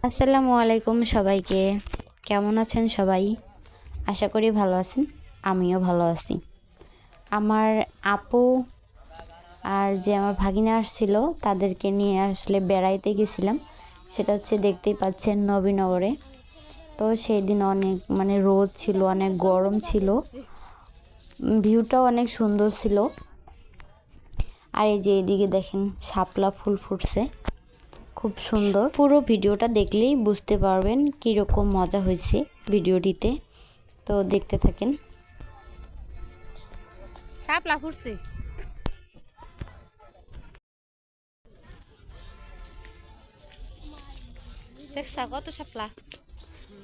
আসসালামু আলাইকুম সবাইকে। কেমন আছেন সবাই? আশা করি ভালো আছেন, আমিও ভালো আছি। আমার আপু আর যে আমার ভাগিনা আসছিল তাদেরকে নিয়ে আসলে বেড়াইতে গেছিলাম। সেটা হচ্ছে দেখতেই পাচ্ছেন নবীনগরে। তো সেই দিন অনেক রোদ ছিল, অনেক গরম ছিল, ভিউটাও অনেক সুন্দর ছিল। আর এই যে এদিকে দেখেন শাপলা ফুল ফুটছে, খুব সুন্দর। পুরো ভিডিওটা দেখলেই বুঝতে পারবেন কীরকম মজা হয়েছে ভিডিওটিতে। তো দেখতে থাকেন। শাপলা ফুটছে, দেখছা কত শাপলা।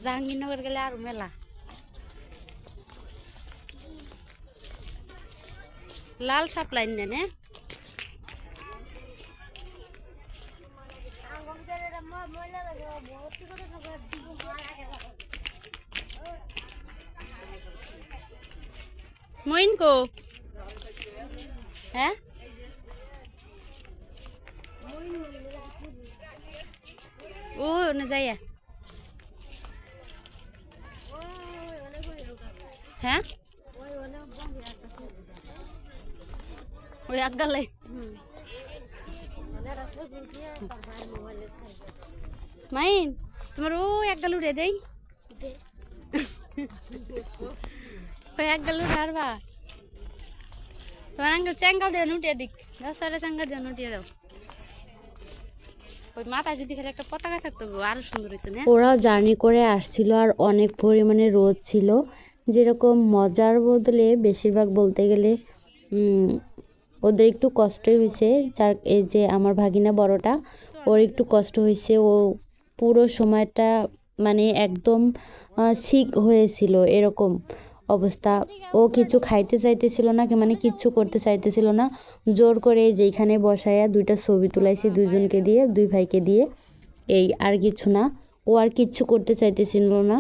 জাহাঙ্গীরনগর গেলে আর মেলা লাল শাপলা এনে মইন কো হ্যাঁ ও না যাইয়া হ্যাঁ ওই আগালে মাইন তোমার ও এক গাল উড়ে দেই ওই এক গাল উঠে হারবা তোমার আঙ্কেল চ্যাঙ্গাল দিয়ে উঠিয়ে দিক দাও, সরে চ্যাঙ্গাল দিয়ে উঠিয়ে দাও। ওই মাথায় যদি খালি একটা পতাকা থাকতো আরো সুন্দর হইতো না। ওরাও জার্নি করে আসছিল আর অনেক পরিমাণে রোদ ছিল। যেরকম মজার বদলে বেশিরভাগ বলতে গেলে ওদের একটু কষ্টই হয়েছে। যার এই যে আমার ভাগিনা বড়টা, ওর একটু কষ্ট হয়েছে। ও পুরো সময়টা একদম সিক হয়েছিল, এরকম অবস্থা। ও কিছু খাইতে চাইতেছিল না, কিচ্ছু করতে চাইতেছিল না। জোর করে যেখানে বসায়া দুইটা ছবি তুলাইছি, দুইজনকে দিয়ে, দুই ভাইকে দিয়ে, এই আর কিছু না। ও আর কিচ্ছু করতে চাইতেছিল না।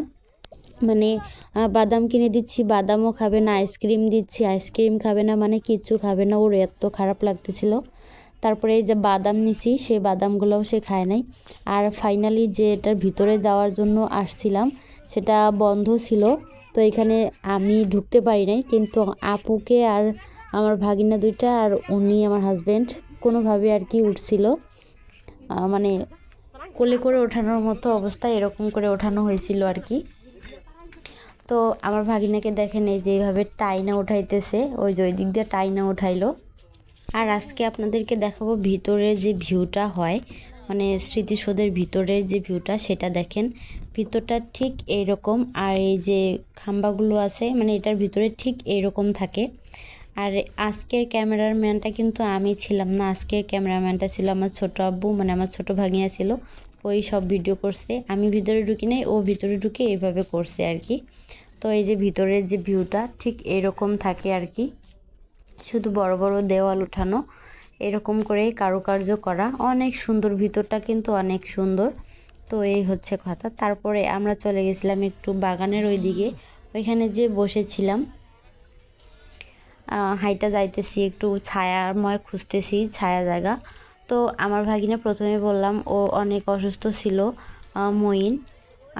বাদাম কিনে দিচ্ছি, বাদামও খাবে না, আইসক্রিম দিচ্ছি, আইসক্রিম খাবে না, কিচ্ছু খাবে না। ওর এত খারাপ লাগতেছিল। তারপরে এই যে বাদাম নিছি, সেই বাদামগুলোও সে খায় নাই। আর ফাইনালি যে এটার ভিতরে যাওয়ার জন্য আসছিলাম সেটা বন্ধ ছিল। তো এখানে আমি ঢুকতে পারি নাই, কিন্তু আপুকে আর আমার ভাগিনা দুইটা আর উনি আমার হাজব্যান্ড কোনোভাবে আর কি উঠছিল, কোলে করে ওঠানোর মতো অবস্থা, এরকম করে ওঠানো হয়েছিল আর কি। তো আমার ভাগিনাকে দেখেন এই যে এইভাবে টাইনা উঠাইতেছে, ওই যে ওই দিক দিয়ে টাইনা উঠাইলো। আর আজকে আপনাদেরকে দেখাবো ভিতরের যে ভিউটা হয়, স্মৃতিসৌধের ভিতরের যে ভিউটা, সেটা দেখেন। ভিতরটা ঠিক এইরকম। আর এই যে খাম্বাগুলো আছে, এটার ভিতরে ঠিক এইরকম থাকে। আর আজকের ক্যামেরাম্যানটা কিন্তু আমি ছিলাম না, আজকের ক্যামেরাম্যানটা ছিল আমার ছোট আব্বু, আমার ছোট ভাগিনা ছিল। ওই সব ভিডিও করছে, আমি ভিতরে ঢুকি নাই, ও ভিতরে ঢুকে এইভাবে করছে আর কি। তো এই যে ভিতরের যে ভিউটা ঠিক এরকম থাকে আর কি, শুধু বড় বড় দেওয়াল উঠানো, এরকম করেই কারুকার্য করা, অনেক সুন্দর। ভিতরটা কিন্তু অনেক সুন্দর। তো এই হচ্ছে কথা। তারপরে আমরা চলে গেছিলাম একটু বাগানের ওই দিকে, ওইখানে যে বসেছিলাম, হাইটা যাইতেছি, একটু ছায়াময় খুঁজতেছি, ছায়া জায়গা। তো আমার ভাগিনা প্রথমে বললাম ও অনেক অসুস্থ ছিল, মইন।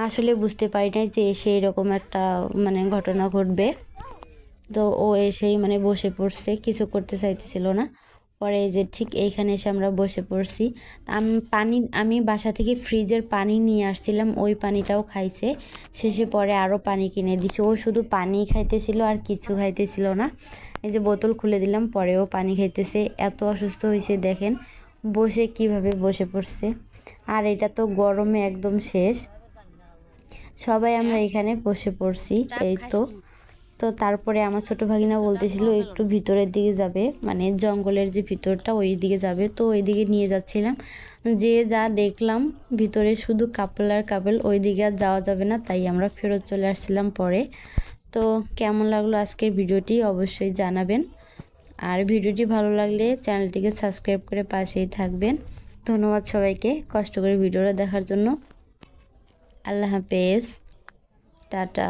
আসলে বুঝতে পারি নাই যে এসে এরকম একটা ঘটনা ঘটবে। তো ও এসেই বসে পড়ছে, কিছু করতে চাইতেছিল না। পরে এই যে ঠিক এইখানে এসে আমরা বসে পড়ছি। আমি বাসা থেকে ফ্রিজের পানি নিয়ে আসছিলাম, ওই পানিটাও খাইছে। শেষে পরে আরও পানি কিনে দিছে। ও শুধু পানি খাইতেছিল আর কিছু খাইতেছিল না। এই যে বোতল খুলে দিলাম, পরেও পানি খাইতেছে। এত অসুস্থ হয়েছে দেখেন, বসে কিভাবে বসে পড়ছে। আর এটা তো গরমে একদম শেষ। সবাই আমরা এখানে বসে পড়ছি, এই তো। তো তারপরে আমার ছোট ভাগিনা বলতেছিল একটু ভিতরের দিকে যাবে, জঙ্গলের যে ভিতরটা ওই দিকে যাবে। তো ওই দিকে নিয়ে যাচ্ছিলাম, যে যা দেখলাম ভিতরে শুধু কাপল আর কাপল, ওই দিকে আর যাওয়া যাবে না, তাই আমরা ফেরত চলে আসছিলাম পরে। তো কেমন লাগলো আজকের ভিডিওটি অবশ্যই জানাবেন। আর ভিডিওটি ভালো লাগলে চ্যানেলটিকে সাবস্ক্রাইব করে পাশেই থাকবেন। ধন্যবাদ সবাইকে কষ্ট করে ভিডিওটা দেখার জন্য। আল্লাহ হাফেজ, টাটা।